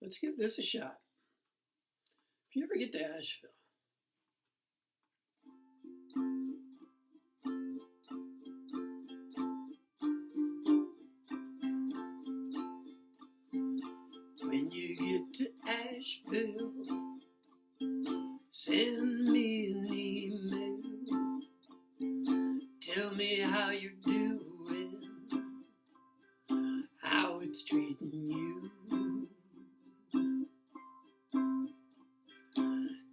Let's give this a shot. If you ever get to Asheville, when you get to Asheville, send me an email. Tell me how you're doing, how it's treating you.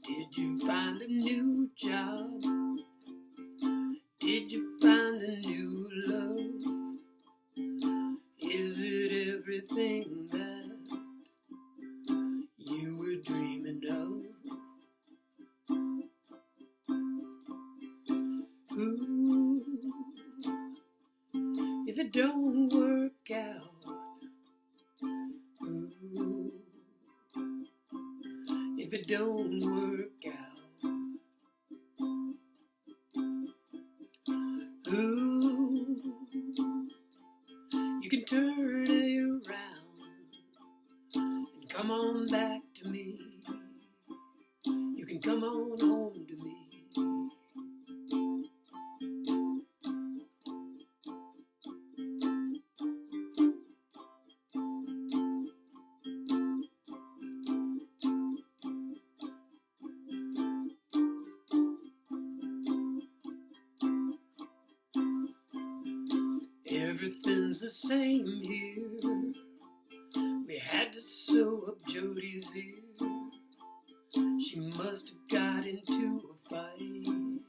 Did you find a new job? Did you find a new love? Is it everything that you were dreaming of? Ooh, if it don't work out, ooh, if it don't work out, ooh, you can turn it around and come on back to me. You can come on home to me. Everything's the same here. We had to sew up Jody's ear. She must have got into a fight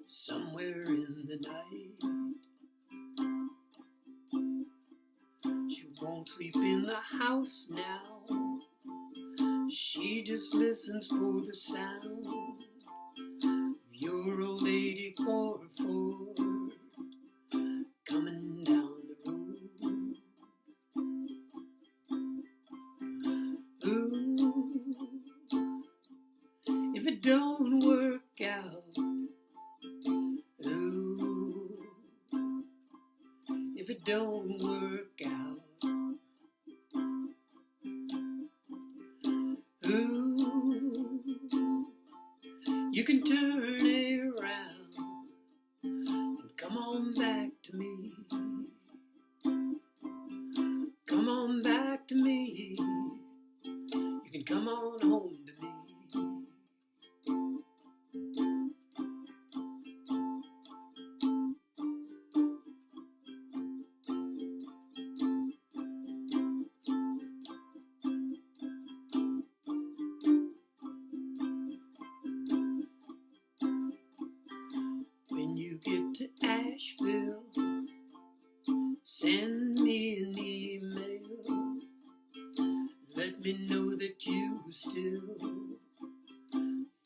somewhere in the night. She won't sleep in the house now. She just listens for the sound of your old 84-4 coming down the road. Ooh, if it don't work out, ooh, if it don't work out, ooh, you can turn it around and come on back to me. Come on back to me. You can come on home to me. When you get to Asheville, send me an email. Let me know that you still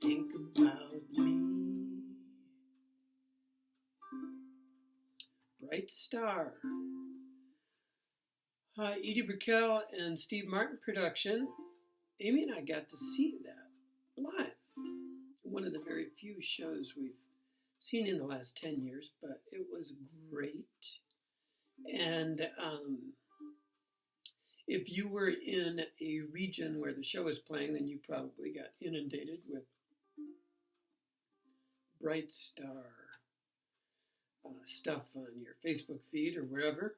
think about me. Bright Star. Edie Brickell and Steve Martin production. Amy and I got to see that live. One of the very few shows we've seen in the last 10 years, but it was great. And if you were in a region where the show was playing, then you probably got inundated with Bright Star stuff on your Facebook feed or wherever.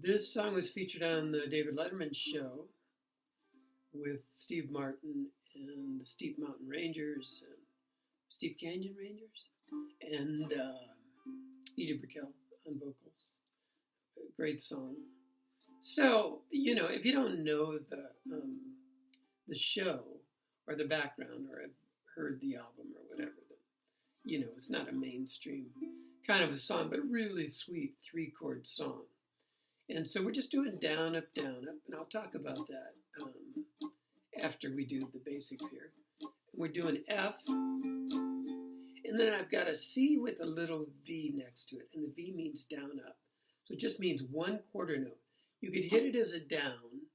This song was featured on the David Letterman show with Steve Martin and the Steep Mountain Rangers and Steep Canyon Rangers and Edie Brickell on vocals. A great song. So, you know, if you don't know the show or the background or have heard the album or whatever, then, you know, it's not a mainstream kind of a song, but really sweet 3-chord song. And so we're just doing down, up, and I'll talk about that after we do the basics here. We're doing F, and then I've got a C with a little V next to it, and the V means down, up. So it just means one quarter note. You could hit it as a down,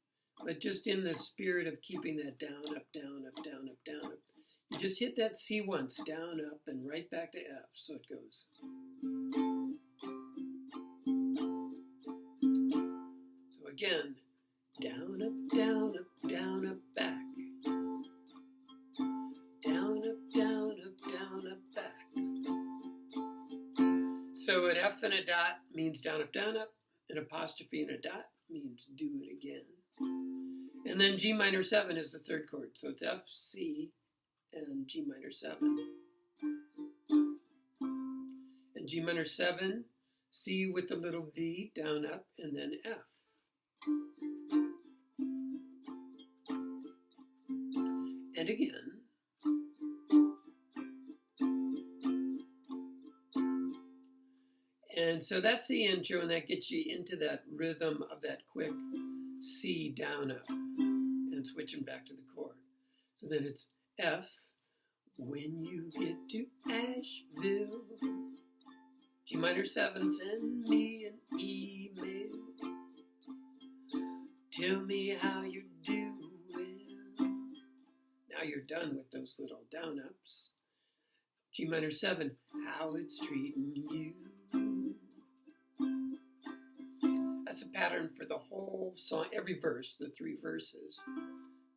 but just in the spirit of keeping that down, up, down, up, down, up, down, up. You just hit that C once, down, up, and right back to F. So it goes. So again, Down, up, down, up, down, up, back. Down, up, down, up, down, up, back. So an F and a dot means down, up, an apostrophe and a dot means do it again. And then G minor 7 is the third chord. So it's F, C, and G minor 7. And G minor 7, C with the little V, down, up, and then F. And again. And so that's the intro, and that gets you into that rhythm of that quick C down up and switching back to the chord. So then it's F, when you get to Asheville. G minor 7, send me an email. Tell me how you're doing. Now you're done with those little down ups. G minor 7, how it's treating you. That's a pattern for the whole song, every verse, the 3 verses,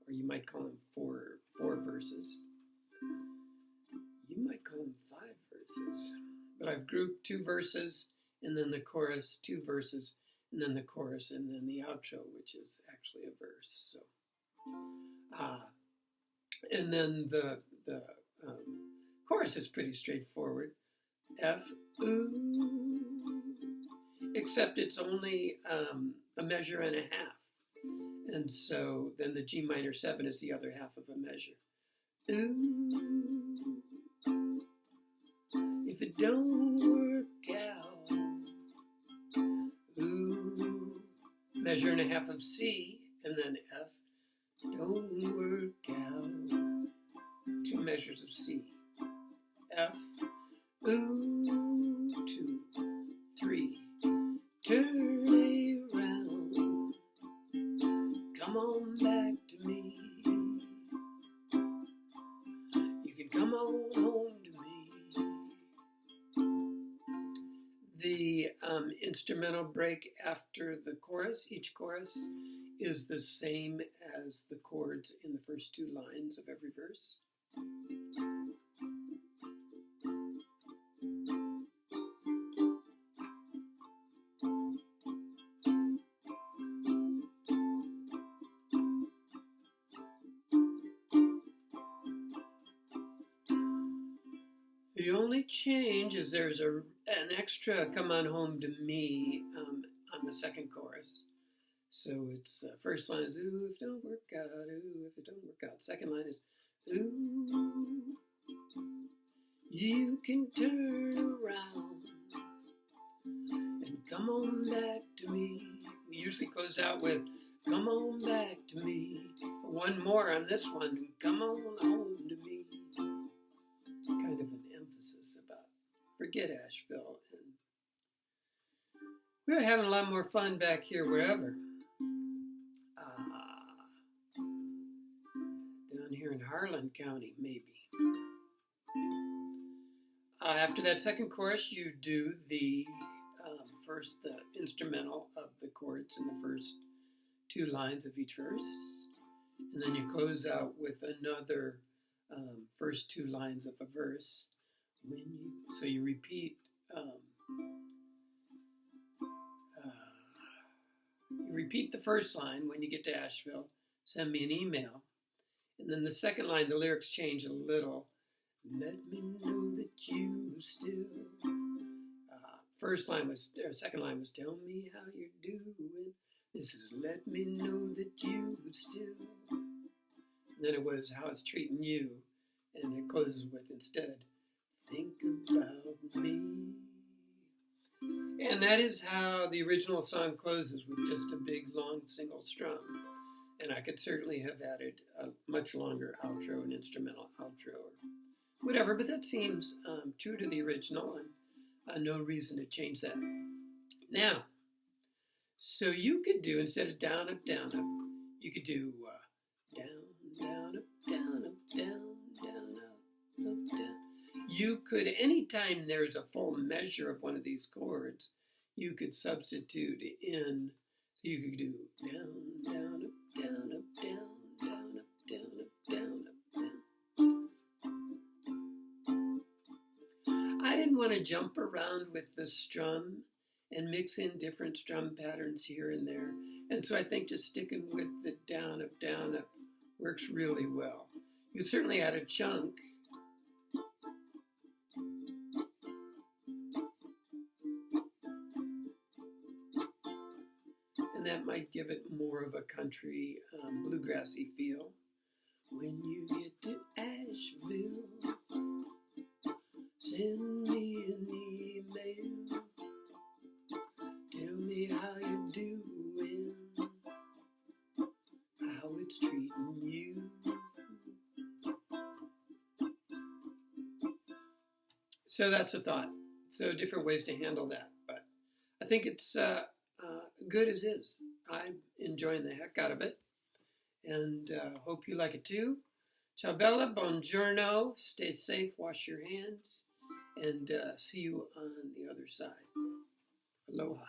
or you might call them four verses. You might call them 5 verses. But I've grouped 2 verses, and then the chorus, 2 verses, and then the chorus, and then the outro, which is actually a verse. So, and then the chorus is pretty straightforward. F, ooh, except it's only a measure and a half. And so then the G minor 7 is the other half of a measure. Ooh, if it don't work out, ooh, measure and a half of C, and then F, don't work out, 2 measures of C. F, ooh, 2, 3, turn around, come on back to me, you can come on home to me. The instrumental break after the chorus, each chorus, is the same as the chords in the first 2 lines of every verse. The only change is there's an extra come on home to me on the second chorus. So it's first line is, ooh, if it don't work out, ooh, if it don't work out. Second line is, ooh, you can turn around and come on back to me. We usually close out with, come on back to me. One more on this one, come on home to me. Kind of an emphasis about forget Asheville. And we're having a lot more fun back here wherever. Down here in Harlan County, maybe. After that second chorus, you do the first, the instrumental of the chords in the first 2 lines of each verse. And then you close out with another first 2 lines of a verse. So you repeat the first line, when you get to Asheville, send me an email. And then the second line, the lyrics change a little. Let me know that you still. Second line was, tell me how you're doing. This is, let me know that you still. And then it was, how it's treating you. And it closes with, instead, think about me. And that is how the original song closes, with just a big, long single strum. And I could certainly have added a much longer outro, an instrumental outro, or whatever, but that seems true to the original, and no reason to change that. Now, so you could do, instead of down, up, you could do down, down, up, down, up, down, down, up, down. You could, anytime there's a full measure of one of these chords, you could substitute in So you could do down, down, up, down, up, down, down, up, down, up, down, up, down. I didn't want to jump around with the strum and mix in different strum patterns here and there. And so I think just sticking with the down, up works really well. You certainly add a chunk. And that might give it more of a country, bluegrassy feel. When you get to Asheville, send me an email. Tell me how you're doing, how it's treating you. So that's a thought. So different ways to handle that. But I think it's good as is. I'm enjoying the heck out of it. And hope you like it too. Ciao bella, buongiorno, stay safe, wash your hands, and see you on the other side. Aloha.